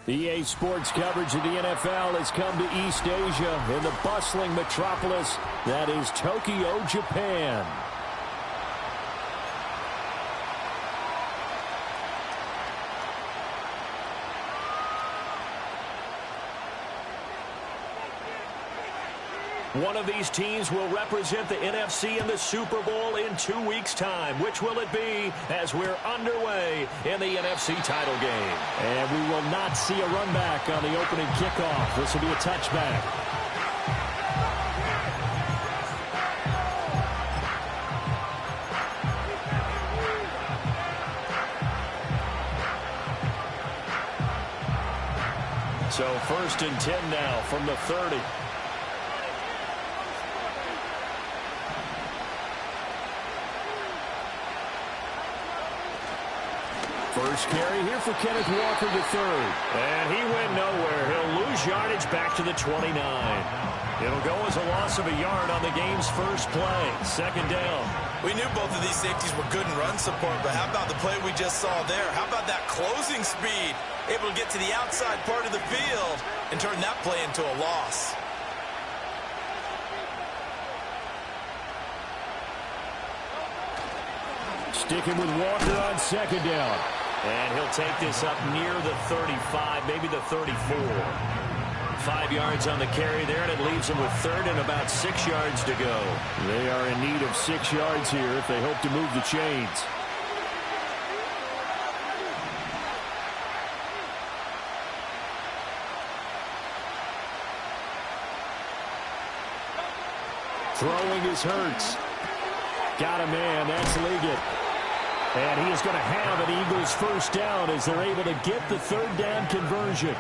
EA Sports coverage of the NFL has come to East Asia in the bustling metropolis that is Tokyo, Japan. One of these teams will represent the NFC in the Super Bowl in 2 weeks' time. Which will it be as we're underway in the NFC title game? And we will not see a run back on the opening kickoff. This will be a touchback. So 1st and 10 now from the 30. First carry here for Kenneth Walker to third. And he went nowhere. He'll lose yardage back to the 29. It'll go as a loss of a yard on the game's first play. 2nd down. We knew both of these safeties were good in run support, but how about the play we just saw there? How about that closing speed? Able to get to the outside part of the field and turn that play into a loss. Sticking with Walker on 2nd down. And he'll take this up near the 35, maybe the 34. 5 yards on the carry there, and it leaves him with 3rd and about 6 yards to go. They are in need of 6 yards here if they hope to move the chains. Throwing is Hurts. Got a man, that's Liggett. And he is going to have an Eagles first down as they're able to get the 3rd down conversion.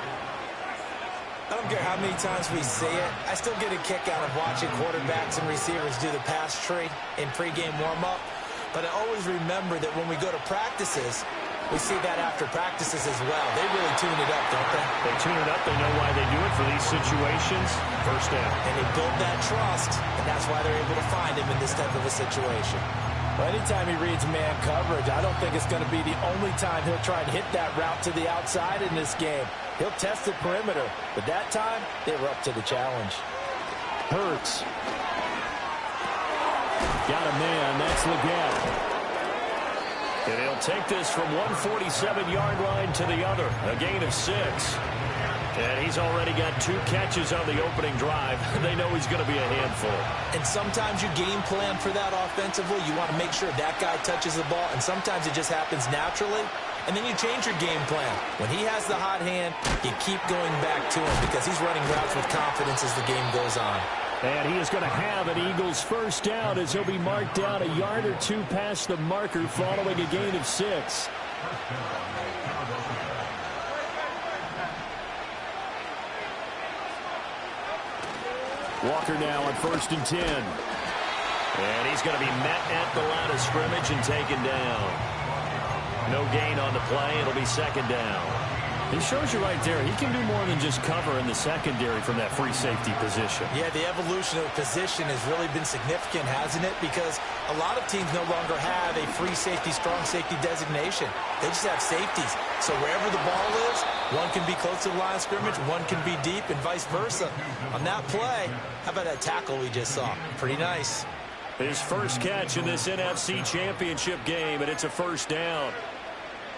I don't care how many times we see it. I still get a kick out of watching quarterbacks and receivers do the pass tree in pregame warm-up. But I always remember that when we go to practices, we see that after practices as well. They really tune it up, don't they? They tune it up. They know why they do it for these situations. First down. And they build that trust, and that's why they're able to find him in this type of a situation. Well, anytime he reads man coverage, I don't think it's going to be the only time he'll try and hit that route to the outside in this game. He'll test the perimeter, but that time, they were up to the challenge. Hurts. Got a man, that's Liggett. And he'll take this from 147-yard line to the other, a gain of 6. And he's already got 2 catches on the opening drive. They know he's going to be a handful. And sometimes you game plan for that offensively. You want to make sure that guy touches the ball, and sometimes it just happens naturally. And then you change your game plan. When he has the hot hand, you keep going back to him because he's running routes with confidence as the game goes on. And he is going to have an Eagles first down as he'll be marked down a yard or 2 past the marker following a gain of 6. Walker now on 1st and 10. And he's going to be met at the line of scrimmage and taken down. No gain on the play. It'll be 2nd down. He shows you right there, he can do more than just cover in the secondary from that free safety position. Yeah, the evolution of position has really been significant, hasn't it? Because a lot of teams no longer have a free safety, strong safety designation. They just have safeties. So wherever the ball is, one can be close to the line of scrimmage, one can be deep, and vice versa. On that play, how about that tackle we just saw? Pretty nice. His first catch in this NFC Championship game, and it's a first down.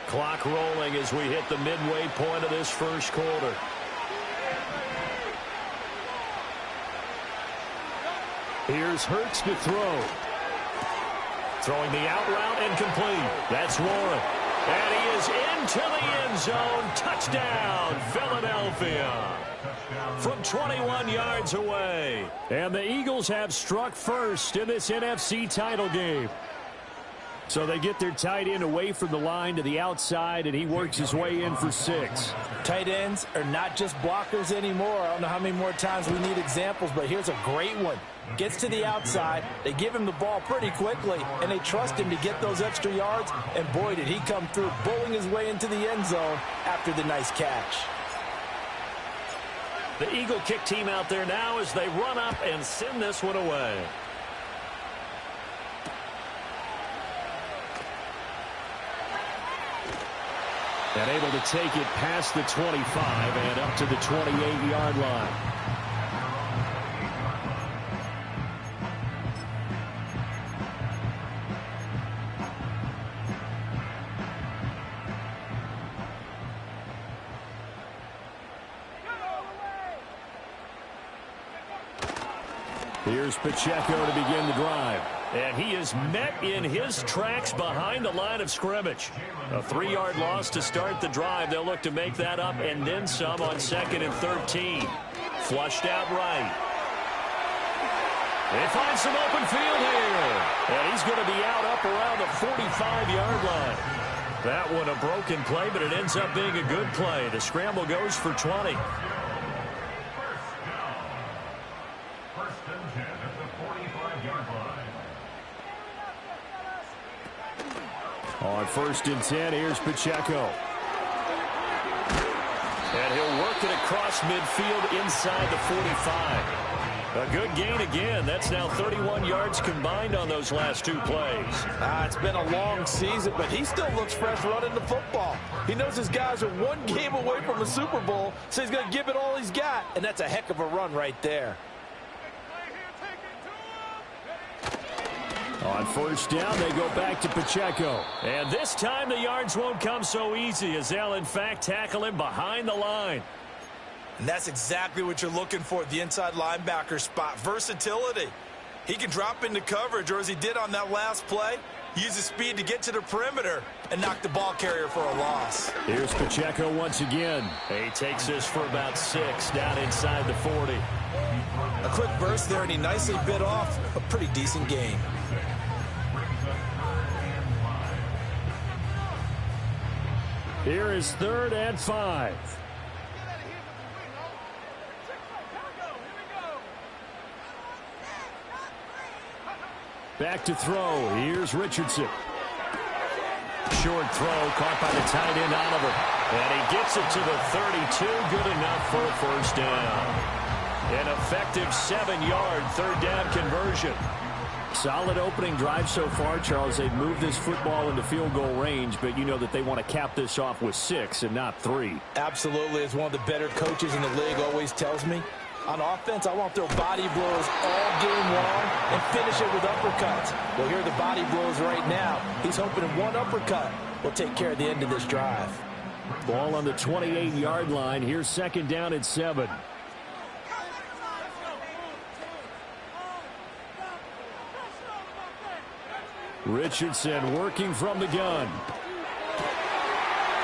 Clock rolling as we hit the midway point of this first quarter. Here's Hurts to throw. Throwing the out route and complete. That's Warren. And he is into the end zone. Touchdown, Philadelphia. From 21 yards away. And the Eagles have struck first in this NFC title game. So they get their tight end away from the line to the outside, and he works his way in for 6. Tight ends are not just blockers anymore. I don't know how many more times we need examples, but here's a great one. Gets to the outside, they give him the ball pretty quickly, and they trust him to get those extra yards, and boy, did he come through, bowling his way into the end zone after the nice catch. The Eagle kick team out there now as they run up and send this one away. And able to take it past the 25 and up to the 28-yard line. Here's Pacheco to begin the drive. And he is met in his tracks behind the line of scrimmage. A 3-yard loss to start the drive. They'll look to make that up and then some on 2nd and 13. Flushed out right. They find some open field here. And he's going to be out up around the 45-yard line. That one a broken play, but it ends up being a good play. The scramble goes for 20. On 1st and 10, here's Pacheco. And he'll work it across midfield inside the 45. A good gain again. That's now 31 yards combined on those last 2 plays. It's been a long season, but he still looks fresh running the football. He knows his guys are 1 game away from a Super Bowl, so he's going to give it all he's got. And that's a heck of a run right there. On 1st down, they go back to Pacheco. And this time the yards won't come so easy as they'll, in fact, tackle him behind the line. And that's exactly what you're looking for at the inside linebacker spot. Versatility. He can drop into coverage, or as he did on that last play, use his speed to get to the perimeter and knock the ball carrier for a loss. Here's Pacheco once again. He takes this for about 6 down inside the 40. A quick burst there, and he nicely bit off a pretty decent gain. Here is 3rd and 5. Back to throw. Here's Richardson. Short throw caught by the tight end Oliver. And he gets it to the 32. Good enough for a 1st down. An effective 7-yard 3rd down conversion. Solid opening drive so far, Charles. They've moved this football into field goal range, but you know that they want to cap this off with 6 and not 3. Absolutely. As one of the better coaches in the league always tells me, on offense, I want to throw body blows all game long and finish it with uppercuts. Well, here are the body blows right now. He's hoping in one uppercut will take care of the end of this drive. Ball on the 28-yard line. Here's 2nd down and 7. Richardson working from the gun.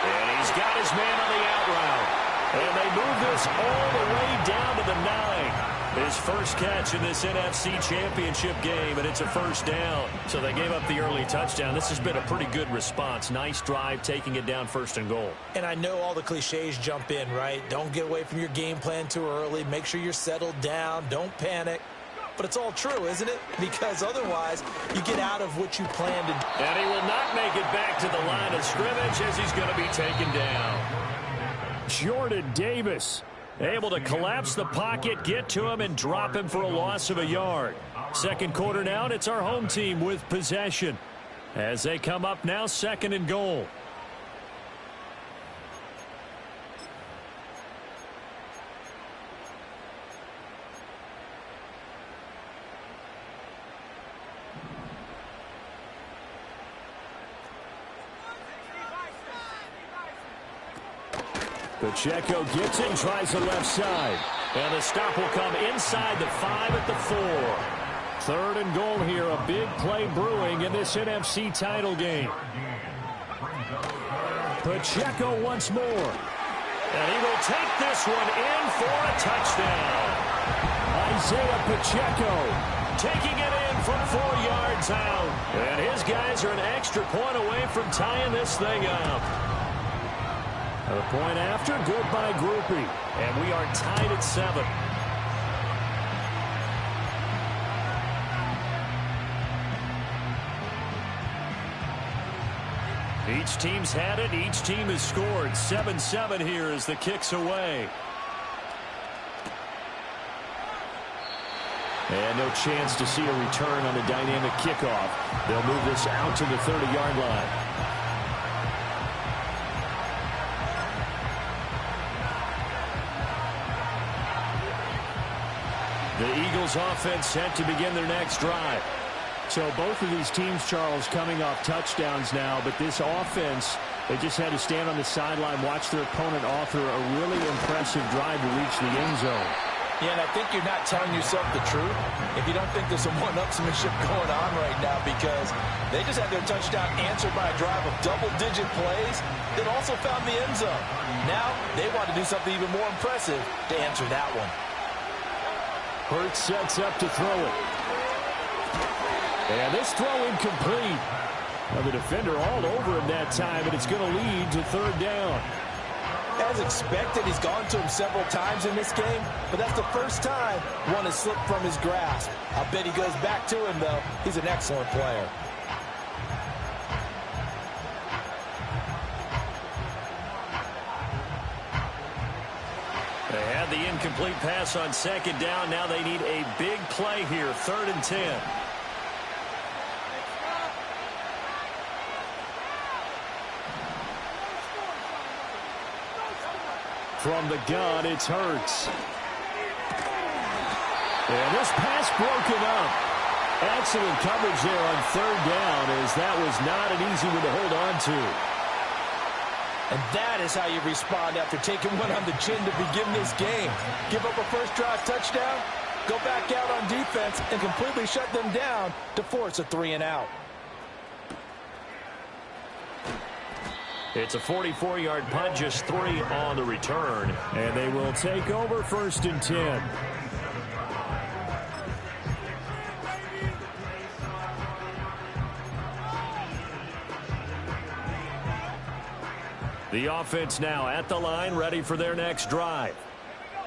And he's got his man on the out route. And they move this all the way down to the 9. His first catch in this NFC Championship game, and it's a 1st down. So they gave up the early touchdown. This has been a pretty good response. Nice drive, taking it down 1st and goal. And I know all the cliches jump in, right? Don't get away from your game plan too early. Make sure you're settled down. Don't panic. But it's all true, isn't it? Because otherwise, you get out of what you planned to do. And he will not make it back to the line of scrimmage as he's going to be taken down. Jordan Davis able to collapse the pocket, get to him, and drop him for a loss of a yard. 2nd quarter now, and it's our home team with possession. As they come up now, 2nd and goal. Pacheco gets in, tries the left side. And the stop will come inside the 5 at the 4. 3rd and goal here. A big play brewing in this NFC title game. Pacheco once more. And he will take this one in for a touchdown. Isaiah Pacheco taking it in from 4 yards out. And his guys are an extra point away from tying this thing up. A point after, good by Groupie. And we are tied at 7. Each team's had it. Each team has scored. 7-7 here as the kick's away. And no chance to see a return on the dynamic kickoff. They'll move this out to the 30-yard line. The Eagles offense set to begin their next drive. So both of these teams, Charles, coming off touchdowns now, but this offense, they just had to stand on the sideline, watch their opponent author a really impressive drive to reach the end zone. Yeah, and I think you're not telling yourself the truth if you don't think there's some one-upsmanship going on right now, because they just had their touchdown answered by a drive of double-digit plays that also found the end zone. Now they want to do something even more impressive to answer that one. Hurts sets up to throw it. And this throw incomplete. Well, the defender all over him that time, and it's going to lead to third down. As expected, he's gone to him several times in this game, but that's the first time one has slipped from his grasp. I bet he goes back to him, though. He's an excellent player. They had the incomplete pass on second down. Now they need a big play here, 3rd and 10. From the gun, it's Hurts. And this pass broken up. Excellent coverage there on 3rd down, as that was not an easy one to hold on to. And that is how you respond after taking one on the chin to begin this game. Give up a first drive touchdown, go back out on defense, and completely shut them down to force a 3-and-out. It's a 44-yard punt, just 3 on the return. And they will take over 1st and 10. The offense now at the line, ready for their next drive.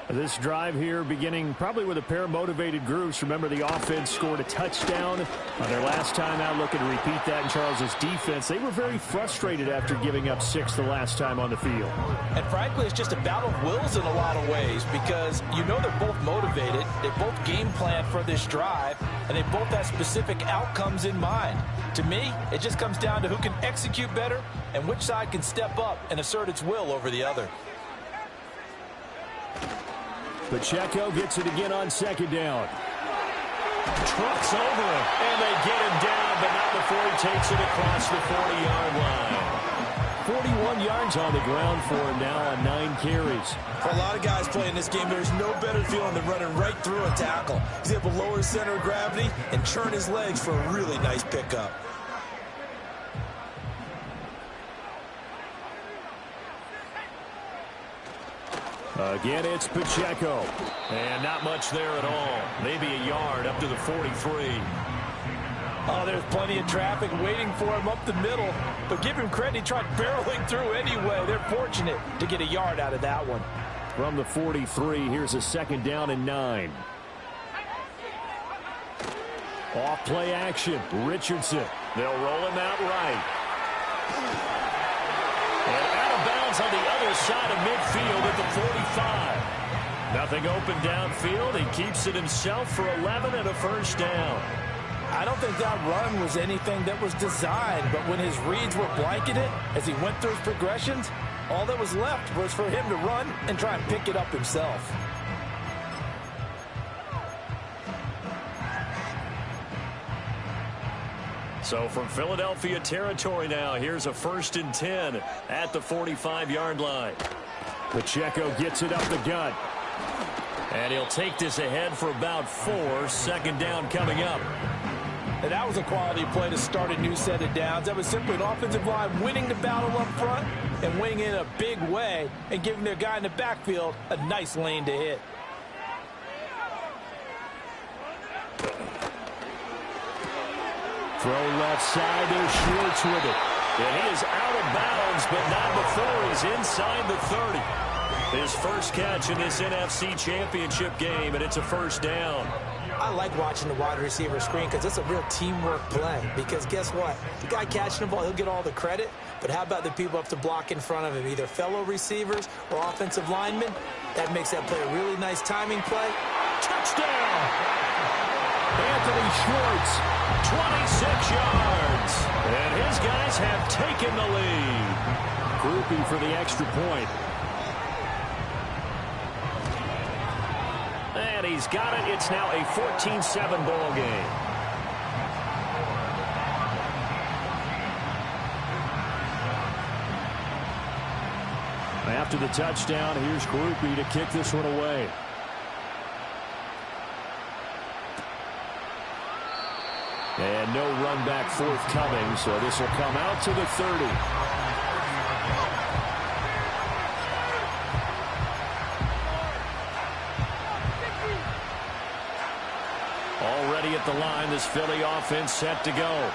This drive here beginning probably with a pair of motivated groups. Remember, the offense scored a touchdown on their last time out, looking to repeat that in Charles's defense. They were very frustrated after giving up 6 the last time on the field. And frankly, it's just a battle of wills in a lot of ways, because you know they're both motivated, they both game plan for this drive, and they both have specific outcomes in mind. To me, it just comes down to who can execute better and which side can step up and assert its will over the other. Pacheco gets it again on 2nd down. Trucks over him, and they get him down, but not before he takes it across the 40-yard line. 41 yards on the ground for him now on 9 carries. For a lot of guys playing this game, there's no better feeling than running right through a tackle. He's able to lower his center of gravity and churn his legs for a really nice pickup. Again, it's Pacheco. And not much there at all. Maybe a yard up to the 43. Oh, there's plenty of traffic waiting for him up the middle. But give him credit, he tried barreling through anyway. They're fortunate to get a yard out of that one. From the 43, here's a 2nd down and 9. Off play action. Richardson. They'll roll him out right. And out of bounds on the other side of midfield at the 45. Nothing open downfield. He keeps it himself for 11 and a 1st down. I don't think that run was anything that was designed, but when his reads were blanketed as he went through his progressions, all that was left was for him to run and try and pick it up himself. So from Philadelphia territory now, here's a 1st and 10 at the 45-yard line. Pacheco gets it up the gut. And he'll take this ahead for about 4. 2nd down coming up. And that was a quality play to start a new set of downs. That was simply an offensive line winning the battle up front and winning in a big way and giving their guy in the backfield a nice lane to hit. Throw left side, there's Schwartz with it. And he is out of bounds, but not before he's inside the 30. His first catch in this NFC Championship game, and it's a 1st down. I like watching the wide receiver screen because it's a real teamwork play. Because guess what? The guy catching the ball, he'll get all the credit. But how about the people up to block in front of him, either fellow receivers or offensive linemen? That makes that play a really nice timing play. Touchdown! Anthony Schwartz, 26 yards. And his guys have taken the lead. Groupie for the extra point. And he's got it. It's now a 14-7 ball game. After the touchdown, here's Groupie to kick this one away. And no run back forthcoming, so this will come out to the 30. Already at the line, this Philly offense set to go.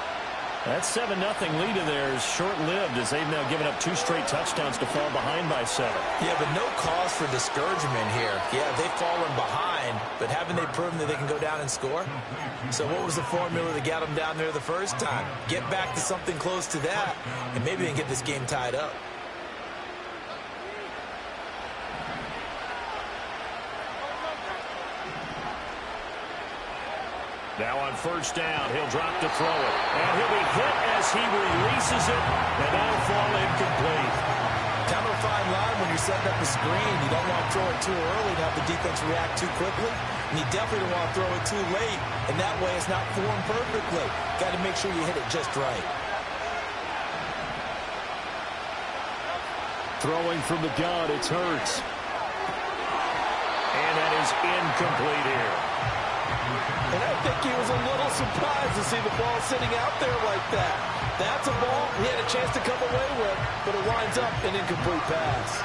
That 7-0 lead in there is short-lived as they've now given up 2 straight touchdowns to fall behind by 7. Yeah, but no cause for discouragement here. Yeah, they've fallen behind, but haven't they proven that they can go down and score? So what was the formula that got them down there the first time? Get back to something close to that, and maybe they can get this game tied up. Now on first down, he'll drop to throw it. And he'll be hit as he releases it, and that'll fall incomplete. Kind of a fine line when you're setting up the screen. You don't want to throw it too early to have the defense react too quickly. And you definitely don't want to throw it too late, and that way it's not formed perfectly. Got to make sure you hit it just right. Throwing from the gun, it's Hurts. And that is incomplete here. And I think he was a little surprised to see the ball sitting out there like that. That's a ball he had a chance to come away with, but it winds up an incomplete pass.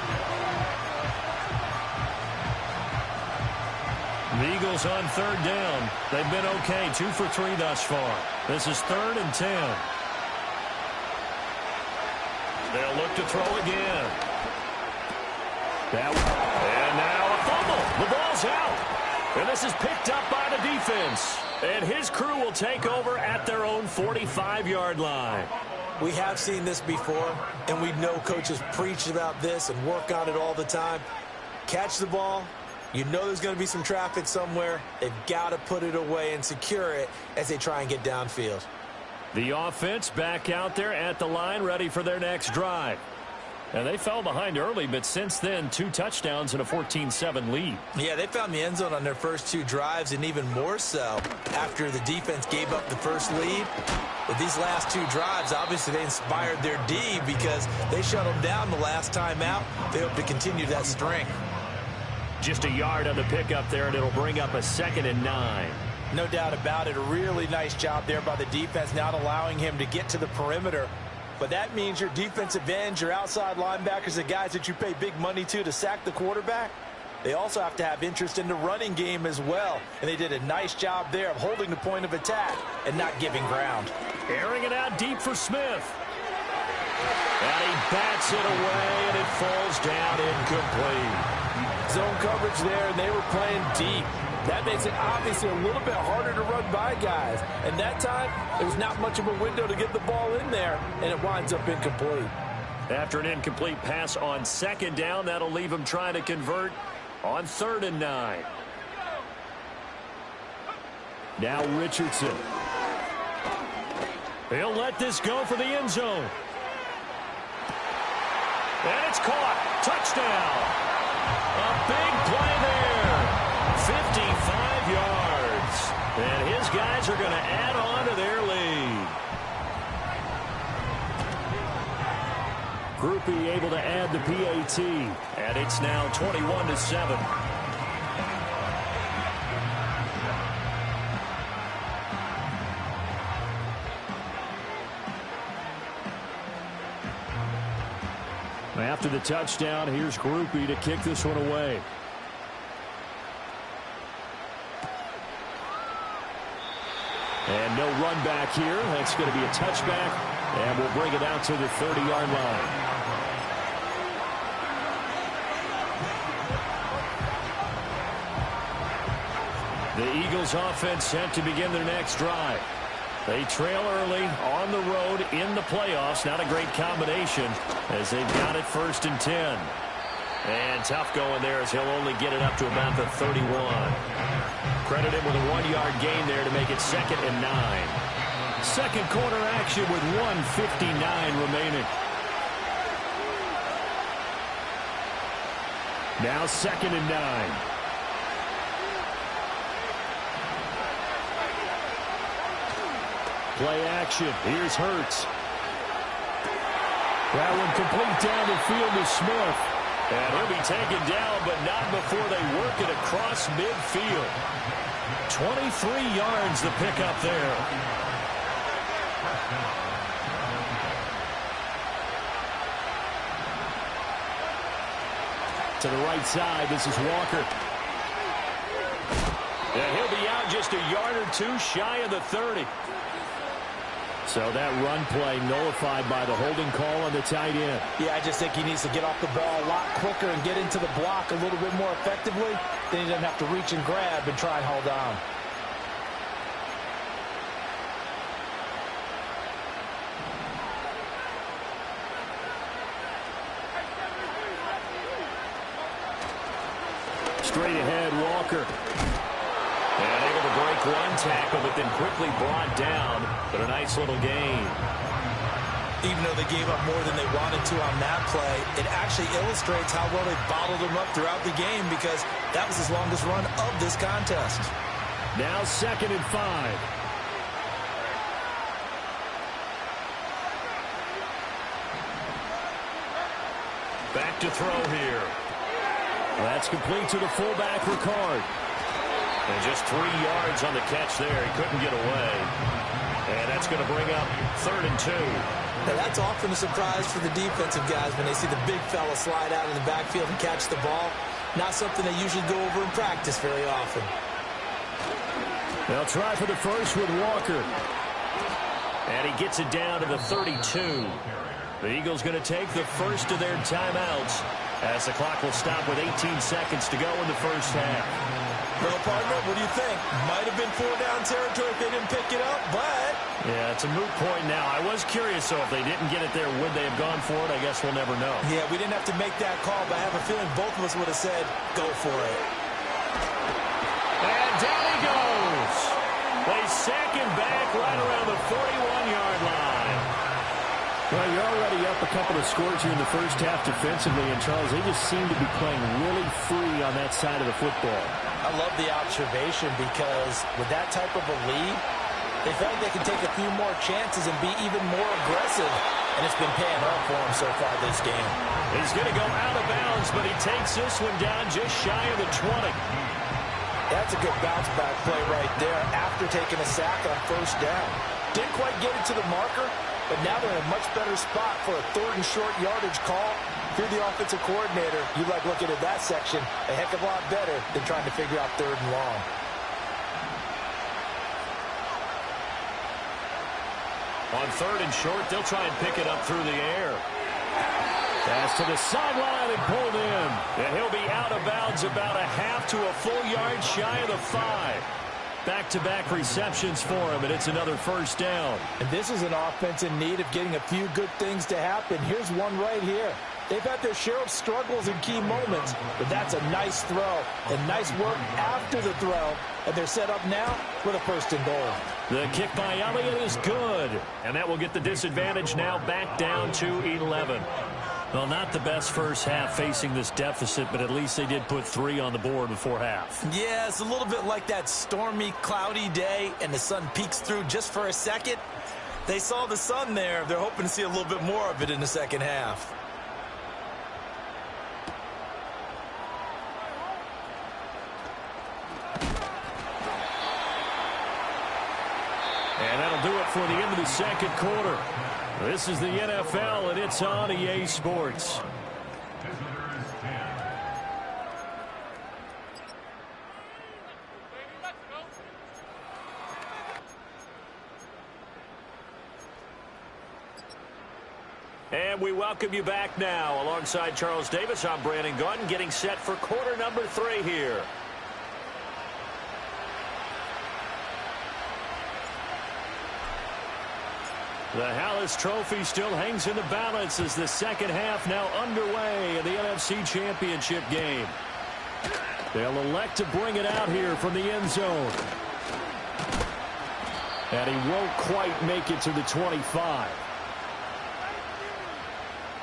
The Eagles on third down. They've been okay, 2 for 3 thus far. This is 3rd and 10. They'll look to throw again. And now a fumble. The ball's out. And this is picked up by the defense. And his crew will take over at their own 45-yard line. We have seen this before, and we know coaches preach about this and work on it all the time. Catch the ball. You know there's going to be some traffic somewhere. They've got to put it away and secure it as they try and get downfield. The offense back out there at the line, ready for their next drive. And they fell behind early, but since then, 2 touchdowns and a 14-7 lead. Yeah, they found the end zone on their first 2 drives, and even more so after the defense gave up the first lead. But these last 2 drives, obviously they inspired their D because they shut them down the last time out. They hope to continue that string. Just a yard on the pickup there, and it'll bring up a 2nd and 9. No doubt about it. A really nice job there by the defense, not allowing him to get to the perimeter. But that means your defensive ends, your outside linebackers, the guys that you pay big money to sack the quarterback, they also have to have interest in the running game as well. And they did a nice job there of holding the point of attack and not giving ground. Airing it out deep for Smith. And he bats it away, and it falls down incomplete. Zone coverage there, and they were playing deep. That makes it obviously a little bit harder to run by guys. And that time, there was not much of a window to get the ball in there, and it winds up incomplete. After an incomplete pass on 2nd down, that'll leave him trying to convert on 3rd and 9. Now Richardson. He'll let this go for the end zone. And it's caught. Touchdown. A big play there. 55 yards. And his guys are going to add on to their lead. Groupie able to add the PAT. And it's now 21-7. After the touchdown, here's Groupie to kick this one away. And no run back here. That's going to be a touchback, and we'll bring it out to the 30-yard line. The Eagles offense set to begin their next drive. They trail early on the road in the playoffs. Not a great combination as they've got it 1st and 10. And tough going there as he'll only get it up to about the 31. Credit him with a 1-yard gain there to make it 2nd and 9. Second quarter action with 1:59 remaining. Now 2nd and 9. Play action. Here's Hurts. That one complete down the field to Smith. And he'll be taken down, but not before they work it across midfield. 23 yards the pickup there. To the right side, this is Walker. And he'll be out just a yard or two shy of the 30. So that run play nullified by the holding call on the tight end. Yeah, I just think he needs to get off the ball a lot quicker and get into the block a little bit more effectively. Then he doesn't have to reach and grab and try and hold on. Straight ahead, Walker. And able to break one tackle, but then quickly brought down. But a nice little gain. Even though they gave up more than they wanted to on that play, it actually illustrates how well they bottled them up throughout the game, because that was his longest run of this contest. Now 2nd and 5. Back to throw here. That's complete to the fullback, Ricard. And just 3 yards on the catch there. He couldn't get away. And that's going to bring up 3rd and 2. Now, that's often a surprise for the defensive guys when they see the big fella slide out of the backfield and catch the ball. Not something they usually go over in practice very often. They'll try for the first with Walker. And he gets it down to the 32. The Eagles going to take the first of their timeouts as the clock will stop with 18 seconds to go in the first half. Well, partner, what do you think? Might have been 4-down territory if they didn't pick it up, but... Yeah, it's a moot point now. I was curious, so if they didn't get it there, would they have gone for it? I guess we'll never know. Yeah, we didn't have to make that call, but I have a feeling both of us would have said, go for it. And down he goes. They sack him back right around the 41-yard line. Well, you're already up a couple of scores here in the first half defensively, and Charles, they just seem to be playing really free on that side of the football. I love the observation, because with that type of a lead, they felt like they can take a few more chances and be even more aggressive, and it's been paying off for them so far this game. He's going to go out of bounds, but he takes this one down just shy of the 20. That's a good bounce-back play right there after taking a sack on first down. Didn't quite get it to the marker, but now they're in a much better spot for a 3rd and short yardage call. If you're the offensive coordinator, you like looking at that section a heck of a lot better than trying to figure out 3rd and long. On 3rd and short, they'll try and pick it up through the air. Pass to the sideline and pulled in. And he'll be out of bounds about a half to a full yard shy of the 5. Back-to-back receptions for him, and it's another first down. And this is an offense in need of getting a few good things to happen. Here's one right here. They've had their share of struggles in key moments, but that's a nice throw and nice work after the throw. And they're set up now with a 1st and goal. The kick by Elliott is good, and that will get the disadvantage now back down to 11. Well, not the best first half facing this deficit, but at least they did put 3 on the board before half. Yeah, it's a little bit like that stormy, cloudy day, and the sun peeks through just for a second. They saw the sun there. They're hoping to see a little bit more of it in the second half. And that'll do it for the end of the second quarter. This is the NFL, and it's on EA Sports. And we welcome you back now. Alongside Charles Davis, I'm Brandon Gunn, getting set for quarter number 3 here. The Hallis Trophy still hangs in the balance as the second half now underway in the NFC Championship game. They'll elect to bring it out here from the end zone. And he won't quite make it to the 25.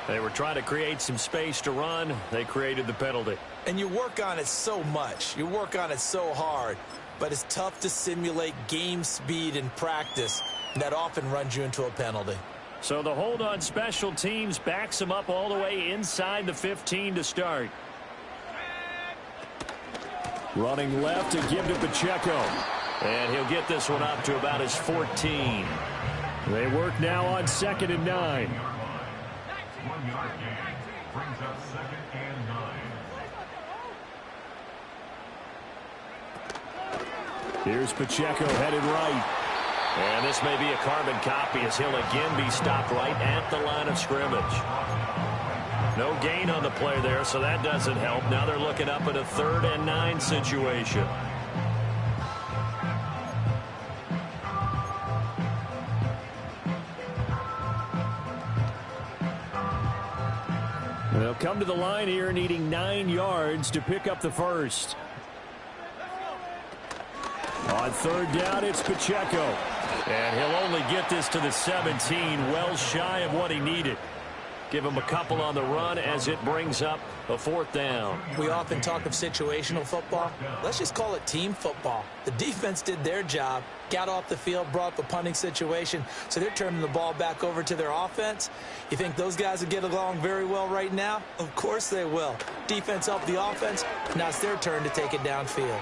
They were trying to create some space to run. They created the penalty. And you work on it so much. You work on it so hard. But it's tough to simulate game speed in practice. That often runs you into a penalty. So the hold on special teams backs him up all the way inside the 15 to start. Running left to give to Pacheco. And he'll get this one up to about his 14. They work now on 2nd and 9. Here's Pacheco headed right. And this may be a carbon copy as he'll again be stopped right at the line of scrimmage. No gain on the play there, so that doesn't help. Now they're looking up at a 3rd and 9 situation. They'll come to the line here needing 9 yards to pick up the first. On 3rd down, it's Pacheco. And he'll only get this to the 17, well shy of what he needed. Give him a couple on the run as it brings up a 4th down. We often talk of situational football. Let's just call it team football. The defense did their job, got off the field, brought the punting situation, so they're turning the ball back over to their offense. You think those guys will get along very well right now? Of course they will. Defense helped the offense. Now it's their turn to take it downfield.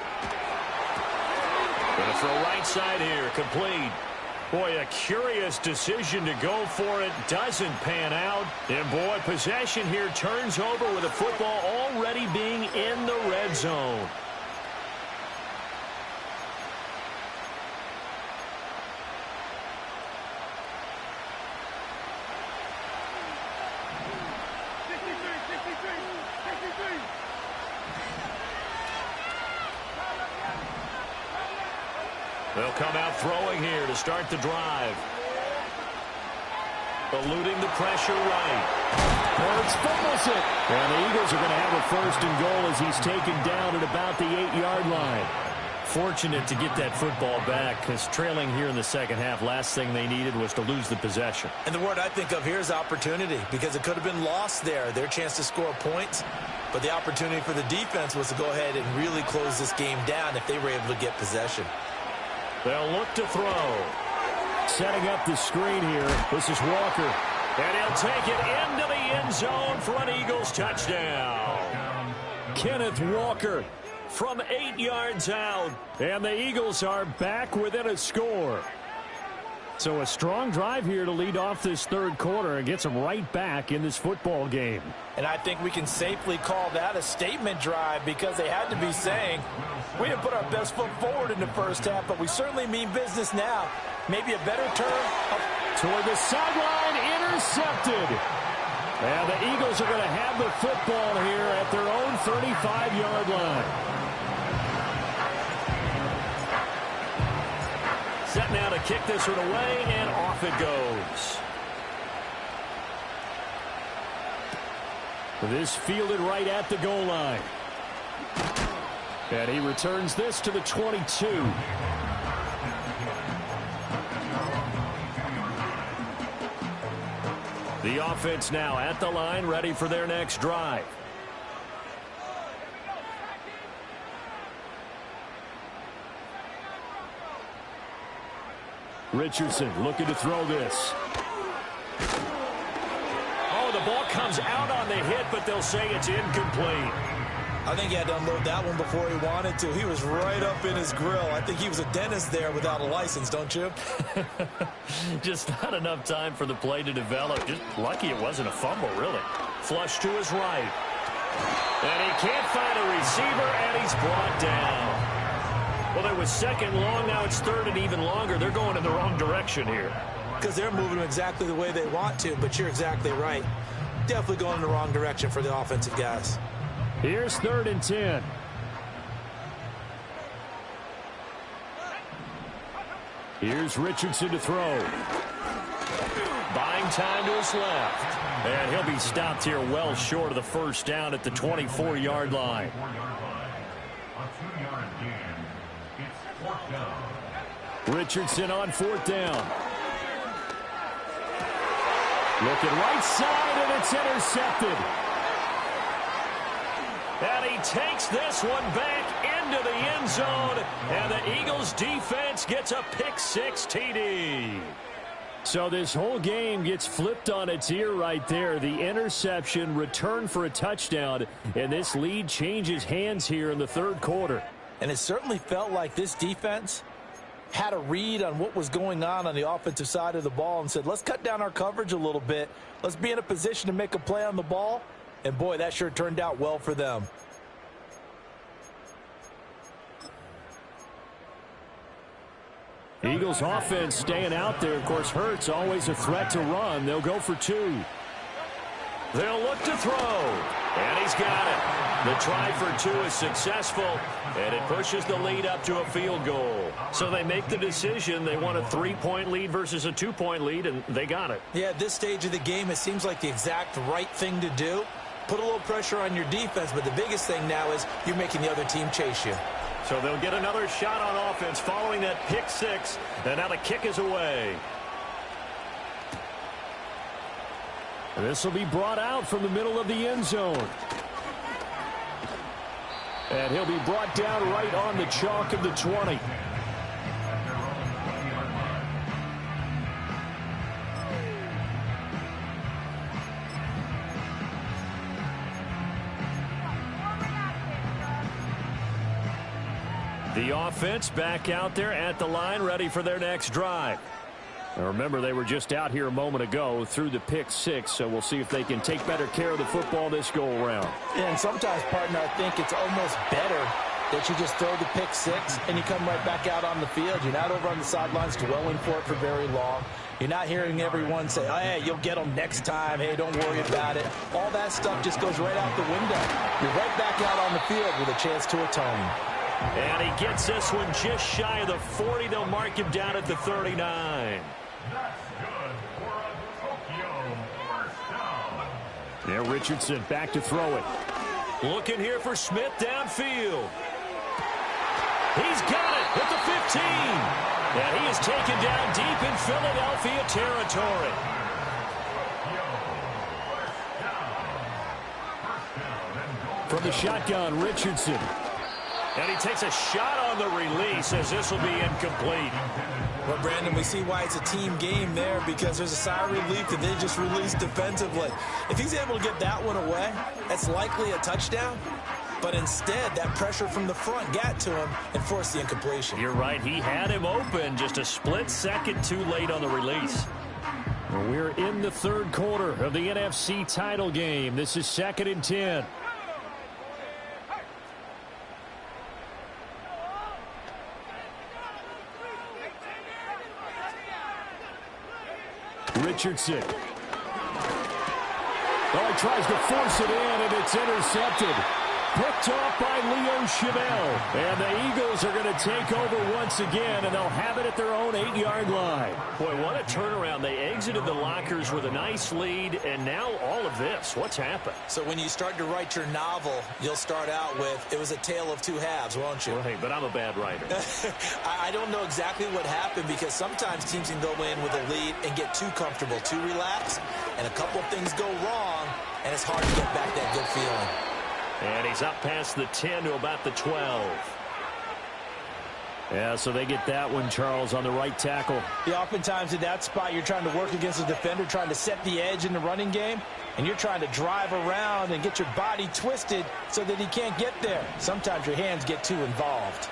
Going to throw right side here, complete. Boy, a curious decision to go for it. Doesn't pan out. And, boy, possession here turns over with the football already being in the red zone. They'll come out throwing here to start the drive. Eluding the pressure right. Hurts fumbles it. And the Eagles are going to have a 1st and goal as he's taken down at about the 8-yard line. Fortunate to get that football back because trailing here in the second half, last thing they needed was to lose the possession. And the word I think of here is opportunity because it could have been lost there, their chance to score points. But the opportunity for the defense was to go ahead and really close this game down if they were able to get possession. They'll look to throw. Setting up the screen here. This is Walker. And he'll take it into the end zone for an Eagles touchdown. Kenneth Walker from 8 yards out. And the Eagles are back within a score. So a strong drive here to lead off this 3rd quarter and gets them right back in this football game. And I think we can safely call that a statement drive because they had to be saying, we didn't put our best foot forward in the first half, but we certainly mean business now. Maybe a better term. Toward the sideline, intercepted. And the Eagles are going to have the football here at their own 35-yard line. Set now to kick this one away, and off it goes. This fielded right at the goal line. And he returns this to the 22. The offense now at the line, ready for their next drive. Richardson looking to throw this. Oh, the ball comes out on the hit, but they'll say it's incomplete. I think he had to unload that one before he wanted to. He was right up in his grill. I think he was a dentist there without a license, don't you? Just not enough time for the play to develop. Just lucky it wasn't a fumble, really. Flush to his right. And he can't find a receiver, and he's brought down. Well, it was 2nd long. Now it's 3rd and even longer. They're going in the wrong direction here. Because they're moving exactly the way they want to, but you're exactly right. Definitely going in the wrong direction for the offensive guys. Here's 3rd and 10. Here's Richardson to throw. Buying time to his left. And he'll be stopped here well short of the 1st down at the 24-yard line. Richardson on 4th down. Looking right side, and it's intercepted. And he takes this one back into the end zone. And the Eagles defense gets a pick-6 TD. So this whole game gets flipped on its ear right there. The interception, return for a touchdown, and this lead changes hands here in the third quarter. And it certainly felt like this defense had a read on what was going on the offensive side of the ball and said, let's cut down our coverage a little bit. Let's be in a position to make a play on the ball. And, boy, that sure turned out well for them. Eagles offense staying out there. Of course, Hurts always a threat to run. They'll go for 2. They'll look to throw. And he's got it. The try for 2 is successful, and it pushes the lead up to a field goal. So they make the decision. They want a 3-point lead versus a 2-point lead, and they got it. Yeah, at this stage of the game, it seems like the exact right thing to do. Put a little pressure on your defense, but the biggest thing now is you're making the other team chase you. So they'll get another shot on offense following that pick-6, and now the kick is away. This will be brought out from the middle of the end zone. And he'll be brought down right on the chalk of the 20. The offense back out there at the line, ready for their next drive. Now remember, they were just out here a moment ago through the pick-6, so we'll see if they can take better care of the football this go-around. Yeah, and sometimes, partner, I think it's almost better that you just throw the pick-6 and you come right back out on the field. You're not over on the sidelines dwelling for it for very long. You're not hearing everyone say, oh, hey, you'll get them next time. Hey, don't worry about it. All that stuff just goes right out the window. You're right back out on the field with a chance to atone. And he gets this one just shy of the 40. They'll mark him down at the 39. Yeah, Richardson back to throw it. Looking here for Smith downfield. He's got it at the 15. And he is taken down deep in Philadelphia territory. From the shotgun, Richardson. And he takes a shot on the release as this will be incomplete. Well, Brandon, we see why it's a team game there because there's a sigh of relief that they just released defensively. If he's able to get that one away, that's likely a touchdown. But instead, that pressure from the front got to him and forced the incompletion. You're right. He had him open just a split second too late on the release. Well, we're in the third quarter of the NFC title game. This is 2nd and 10. Richardson. Oh, he tries to force it in, and it's intercepted. Picked off by Leo Chenal. And the Eagles are going to take over once again, and they'll have it at their own 8-yard line. Boy, what a turnaround. They exited the lockers with a nice lead, and now all of this. What's happened? So when you start to write your novel, you'll start out with, it was a tale of two halves, won't you? Right, but I'm a bad writer. I don't know exactly what happened because sometimes teams can go in with a lead and get too comfortable, too relaxed, and a couple of things go wrong, and it's hard to get back that good feeling. And he's up past the 10 to about the 12. Yeah, so they get that one, Charles, on the right tackle. Yeah, oftentimes in that spot, you're trying to work against a defender, trying to set the edge in the running game, and you're trying to drive around and get your body twisted so that he can't get there. Sometimes your hands get too involved.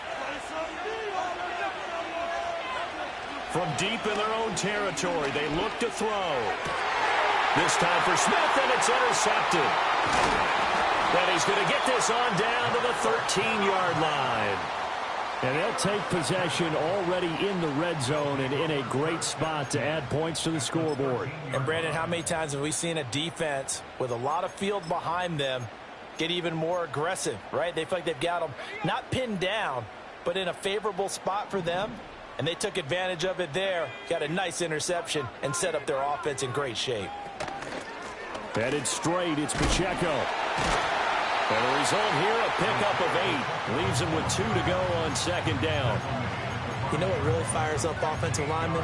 From deep in their own territory, they look to throw. This time for Smith, and it's intercepted. And he's going to get this on down to the 13-yard line. And they'll take possession already in the red zone and in a great spot to add points to the scoreboard. And, Brandon, how many times have we seen a defense with a lot of field behind them get even more aggressive, right? They feel like they've got them not pinned down, but in a favorable spot for them, and they took advantage of it there, got a nice interception, and set up their offense in great shape. Headed straight, it's Pacheco. And the result here, a pickup of 8. Leaves him with 2 to go on 2nd down. You know what really fires up offensive linemen?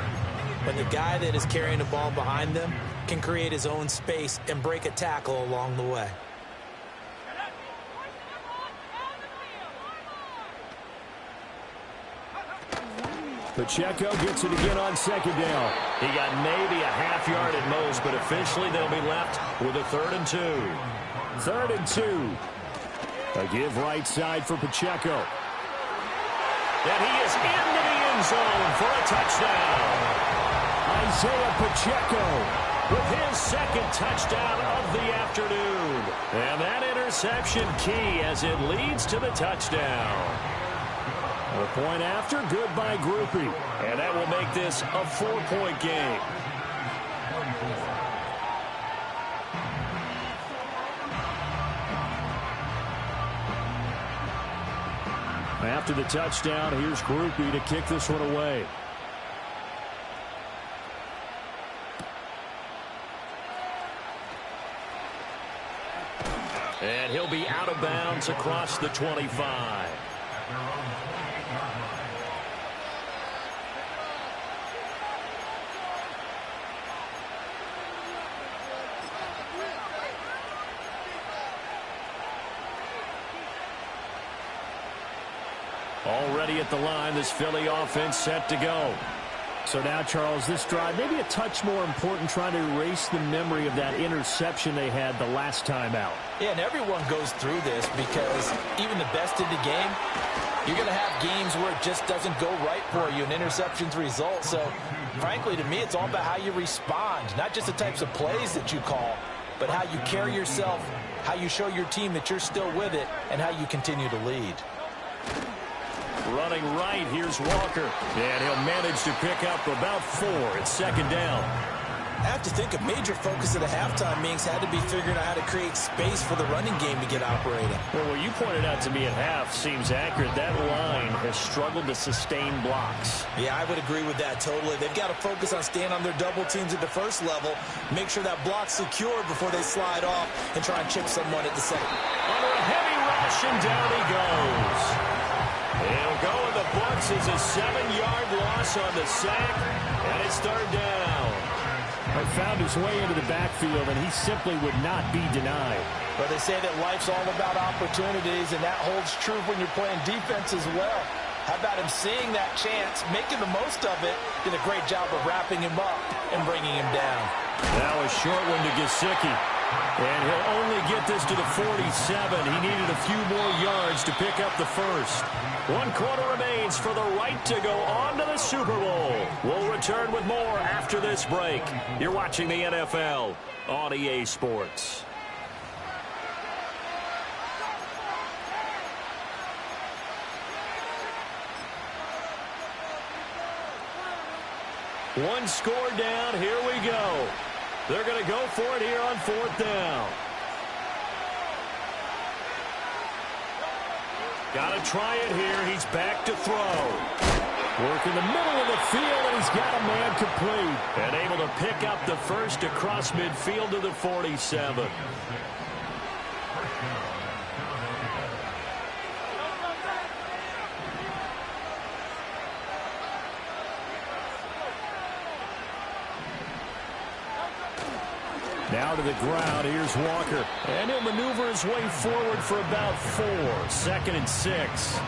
When the guy that is carrying the ball behind them can create his own space and break a tackle along the way. Pacheco gets it again on second down. He got maybe a half yard at most, but officially they'll be left with a 3rd and 2. 3rd and 2. A give right side for Pacheco. And he is into the end zone for a touchdown. Isaiah Pacheco with his 2nd touchdown of the afternoon. And that interception key as it leads to the touchdown. A point after, good by Groupie. And that will make this a 4-point game. After the touchdown, here's Groupie to kick this one away. And he'll be out of bounds across the 25. Already at the line, this Philly offense set to go. So now, Charles, this drive maybe a touch more important, trying to erase the memory of that interception they had the last time out. Yeah, and everyone goes through this because even the best in the game, you're going to have games where it just doesn't go right for you, and interceptions result. So, frankly, to me, it's all about how you respond, not just the types of plays that you call, but how you carry yourself, how you show your team that you're still with it, and how you continue to lead. Running right, here's Walker. And he'll manage to pick up about 4. It's 2nd down. I have to think a major focus of the halftime meetings had to be figuring out how to create space for the running game to get operating. Well, what you pointed out to me at half seems accurate. That line has struggled to sustain blocks. Yeah, I would agree with that totally. They've got to focus on staying on their double teams at the first level, make sure that block's secured before they slide off and try and chip someone at the second. Under a heavy rush, and down he goes. He'll go in the books as a 7-yard loss on the sack, and it's 3rd down. He found his way into the backfield, and he simply would not be denied. But they say that life's all about opportunities, and that holds true when you're playing defense as well. How about him seeing that chance, making the most of it, did a great job of wrapping him up and bringing him down. Now a short one to Gesicki. And he'll only get this to the 47. He needed a few more yards to pick up the first. 1 quarter remains for the right to go on to the Super Bowl. We'll return with more after this break. You're watching the NFL on EA Sports. One score down. Here we go. They're going to go for it here on 4th down. Got to try it here. He's back to throw. Work in the middle of the field, and he's got a man complete. And able to pick up the first across midfield to the 47. Now to the ground, here's Walker. And he'll maneuver his way forward for about 4. 2nd and 6.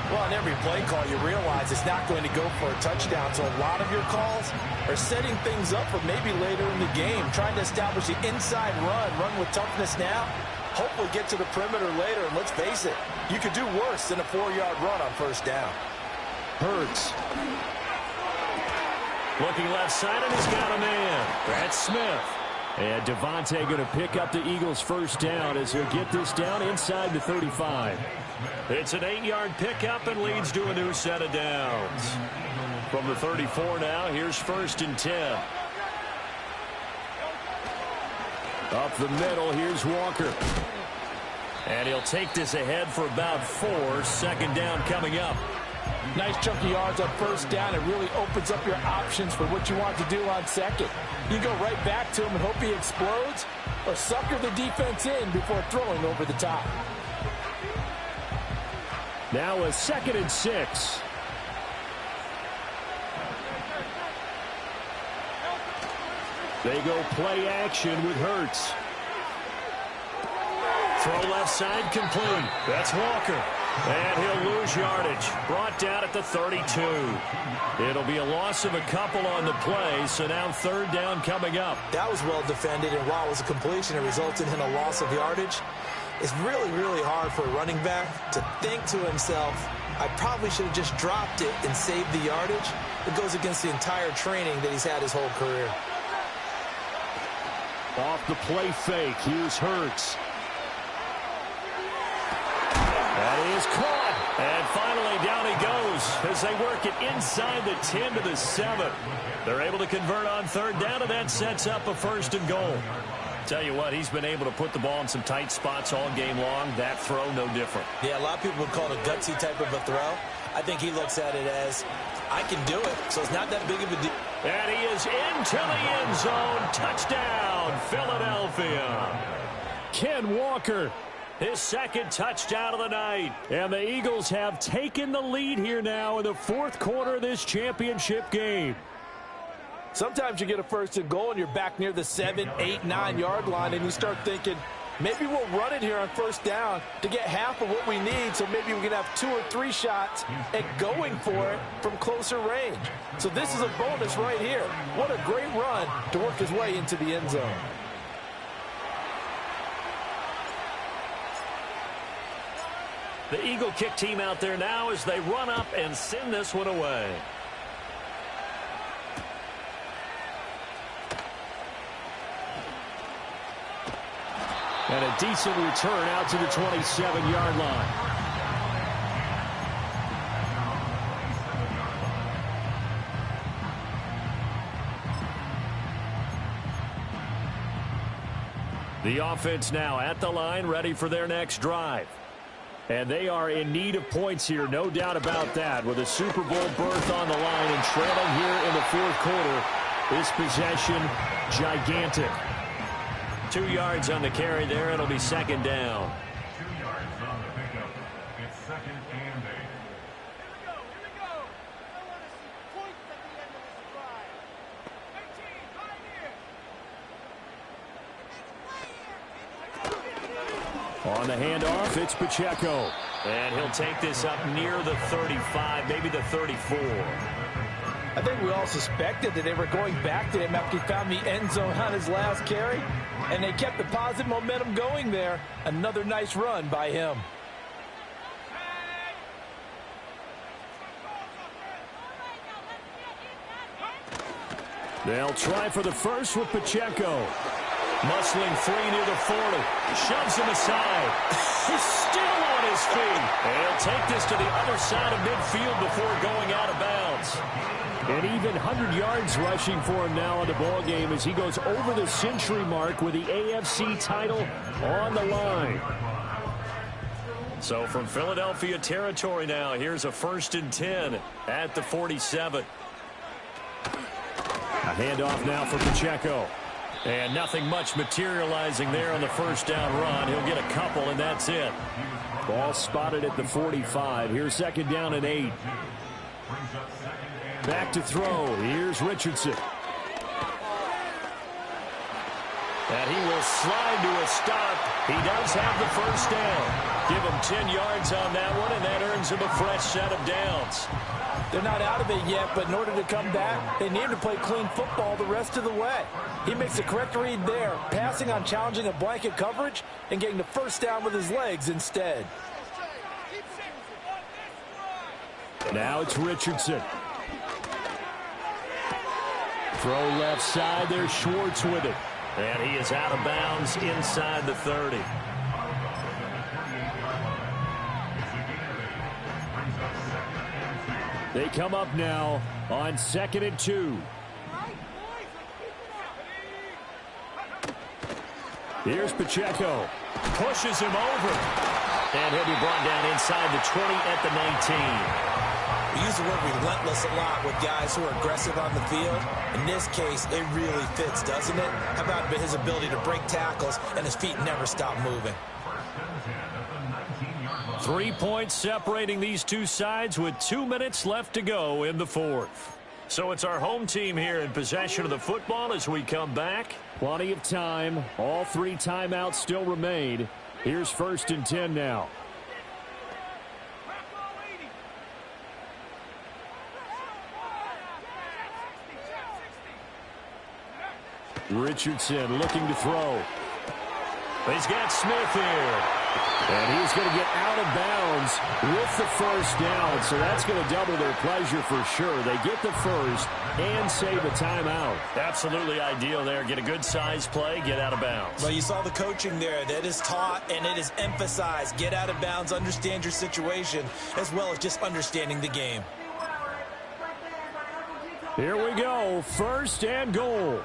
Well, on every play call, you realize it's not going to go for a touchdown. So a lot of your calls are setting things up for maybe later in the game, trying to establish the inside run with toughness now, hopefully get to the perimeter later. And let's face it, you could do worse than a 4-yard run on 1st down. Hurts. Looking left side, and he's got a man. That's Smith. And Devontae going to pick up the Eagles' first down as he'll get this down inside the 35. It's an 8-yard pickup and leads to a new set of downs. From the 34 now, here's 1st and 10. Up the middle, here's Walker. And he'll take this ahead for about 4. 2nd down coming up. Nice chunky yards on 1st down. It really opens up your options for what you want to do on 2nd. You go right back to him and hope he explodes, or sucker the defense in before throwing over the top. Now a 2nd and 6. They go play action with Hurts. Throw left side complete. That's Walker. And he'll lose yardage. Brought down at the 32. It'll be a loss of a couple on the play, so now third down coming up. That was well defended, and while it was a completion, it resulted in a loss of yardage. It's really, really hard for a running back to think to himself, I probably should have just dropped it and saved the yardage. It goes against the entire training that he's had his whole career. Off the play fake, here's Hurts. That is caught. And finally, down he goes as they work it inside the 10 to the 7. They're able to convert on third down, and that sets up a 1st and goal. Tell you what, he's been able to put the ball in some tight spots all game long. That throw, no different. Yeah, a lot of people would call it a gutsy type of a throw. I think he looks at it as, I can do it, so it's not that big of a deal. And he is into the end zone. Touchdown, Philadelphia. Ken Walker. His second touchdown of the night. And the Eagles have taken the lead here now in the 4th quarter of this championship game. Sometimes you get a 1st and goal and you're back near the 7, 8, 9-yard line, and you start thinking, maybe we'll run it here on 1st down to get half of what we need, so maybe we can have 2 or 3 shots at going for it from closer range. So this is a bonus right here. What a great run to work his way into the end zone. The Eagle kick team out there now as they run up and send this one away. And a decent return out to the 27-yard line. The offense now at the line, ready for their next drive. And they are in need of points here, no doubt about that, with a Super Bowl berth on the line and trailing here in the 4th quarter. This possession, gigantic. 2 yards on the carry there. It'll be 2nd down. 2 yards on the pickup. It's 2nd and 8. On the handoff, it's Pacheco. And he'll take this up near the 35, maybe the 34. I think we all suspected that they were going back to him after he found the end zone on his last carry, and they kept the positive momentum going there. Another nice run by him. They'll try for the first with Pacheco. Muscling free near the 40. Shoves him aside. He's still on his feet. And he'll take this to the other side of midfield before going out of bounds. And even 100 yards rushing for him now in the ball game as he goes over the century mark with the AFC title on the line. So from Philadelphia territory now, here's a 1st and 10 at the 47. A handoff now for Pacheco. And nothing much materializing there on the 1st down run. He'll get a couple, and that's it. Ball spotted at the 45. Here's 2nd down and 8. Back to throw. Here's Richardson. And he will slide to a stop. He does have the 1st down. Give him 10 yards on that one, and that earns him a fresh set of downs. They're not out of it yet, but in order to come back, they need to play clean football the rest of the way. He makes the correct read there, passing on challenging a blanket coverage and getting the 1st down with his legs instead. Now it's Richardson. Throw left side. There's Schwartz with it. And he is out of bounds inside the 30. They come up now on 2nd and 2. Here's Pacheco. Pushes him over. And he'll be brought down inside the 20 at the 19. We use the word relentless a lot with guys who are aggressive on the field. In this case, it really fits, doesn't it? How about his ability to break tackles and his feet never stop moving? 3 points separating these two sides with 2 minutes left to go in the 4th. So it's our home team here in possession of the football as we come back. Plenty of time. All 3 timeouts still remain. Here's 1st and 10 now. Richardson looking to throw. He's got Smith here. And he's going to get out of bounds with the first down. So that's going to double their pleasure for sure. They get the first and save a timeout. Absolutely ideal there. Get a good size play, get out of bounds. Well, you saw the coaching there. That is taught and it is emphasized. Get out of bounds, understand your situation, as well as just understanding the game. Here we go. First and goal.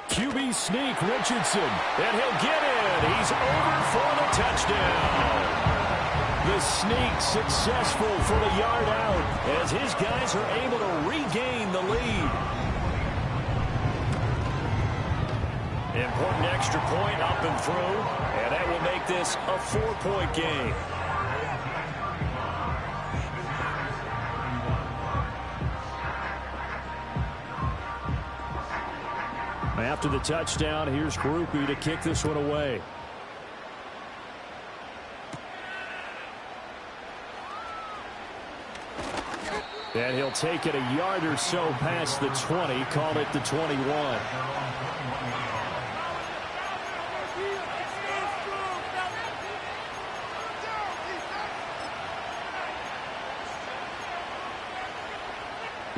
QB sneak, Richardson. And he'll get in. He's over for the touchdown. The sneak successful for the yard out as his guys are able to regain the lead. Important extra point up and through, and that will make this a 4-point game. After the touchdown, here's Groupie to kick this one away. And he'll take it a yard or so past the 20, call it the 21.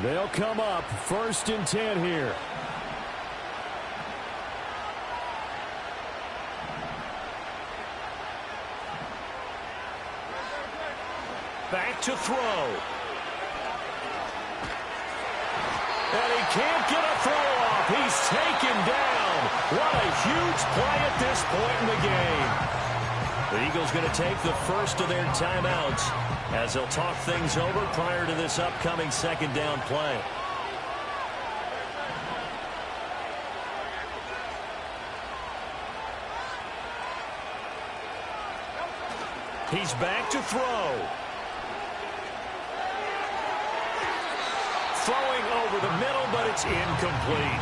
They'll come up 1st and 10 here. Back to throw. And he can't get a throw off. He's taken down. What a huge play at this point in the game. The Eagles going to take the first of their timeouts as they'll talk things over prior to this upcoming second down play. He's back to throw. Throwing over the middle, but it's incomplete.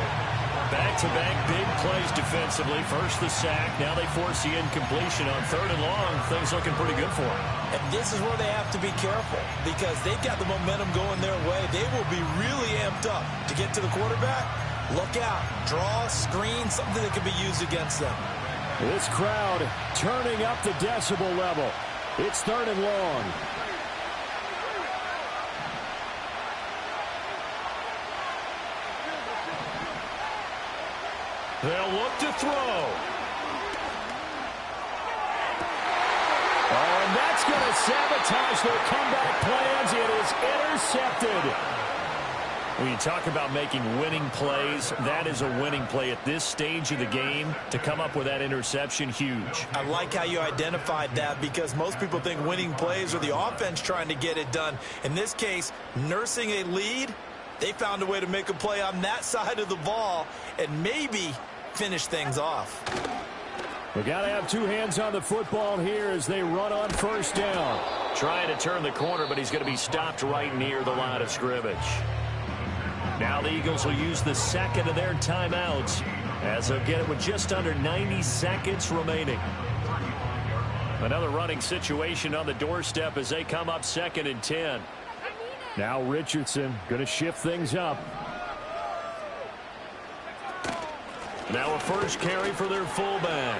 Back-to-back big plays defensively. First the sack, now they force the incompletion on 3rd and long. Things looking pretty good for them. And this is where they have to be careful because they've got the momentum going their way. They will be really amped up to get to the quarterback. Look out. Draw, screen, something that can be used against them. This crowd turning up the decibel level. It's 3rd and long. They'll look to throw. Oh, and that's going to sabotage their comeback plans. It is intercepted. When you talk about making winning plays, that is a winning play at this stage of the game. To come up with that interception, huge. I like how you identified that because most people think winning plays are the offense trying to get it done. In this case, nursing a lead, they found a way to make a play on that side of the ball and maybe finish things off. We got to have two hands on the football here as they run on 1st down. Trying to turn the corner, but he's going to be stopped right near the line of scrimmage. Now the Eagles will use the second of their timeouts as they'll get it with just under 90 seconds remaining. Another running situation on the doorstep as they come up 2nd and 10. Now Richardson going to shift things up. Now a first carry for their fullback.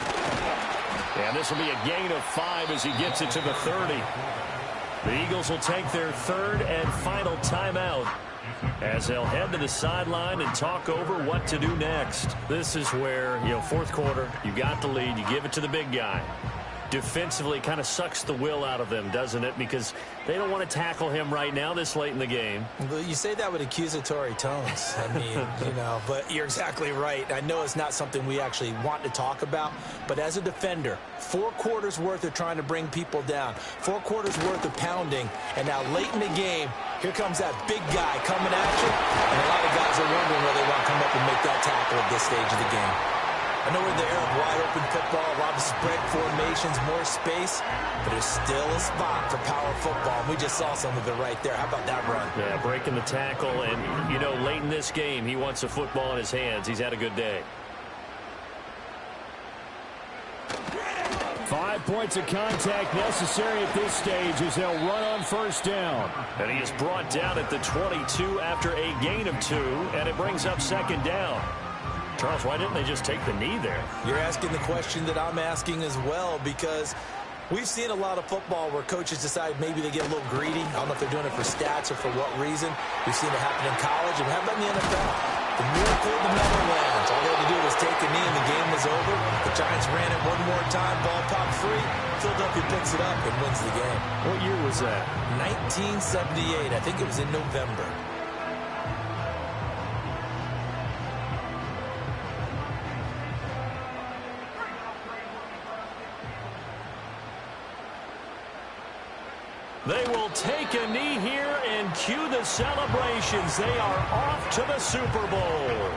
And this will be a gain of 5 as he gets it to the 30. The Eagles will take their 3rd and final timeout as they'll head to the sideline and talk over what to do next. This is where, 4th quarter, you got the lead, you give it to the big guy. Defensively, kind of sucks the will out of them, doesn't it? Because they don't want to tackle him right now this late in the game. Well, you say that with accusatory tones. I mean, but you're exactly right. I know it's not something we actually want to talk about, but as a defender, 4 quarters worth of trying to bring people down, 4 quarters worth of pounding, and now late in the game, here comes that big guy coming at you, and a lot of guys are wondering whether they want to come up and make that tackle at this stage of the game. I know we're in the era of wide-open football, a lot of spread formations, more space, but there's still a spot for power football. We just saw some of it right there. How about that run? Yeah, breaking the tackle, and, late in this game, he wants the football in his hands. He's had a good day. 5 points of contact necessary at this stage as they'll run on first down. And he is brought down at the 22 after a gain of 2, and it brings up second down. Charles, why didn't they just take the knee there? You're asking the question that I'm asking as well, because we've seen a lot of football where coaches decide maybe they get a little greedy. I don't know if they're doing it for stats or for what reason. We've seen it happen in college, and how about in the NFL? The miracle of the Meadowlands. All they had to do was take a knee and the game was over. The Giants ran it one more time. Ball popped free. Philadelphia picks it up and wins the game. What year was that? 1978. I think it was in November. They will take a knee here and cue the celebrations. They are off to the Super Bowl.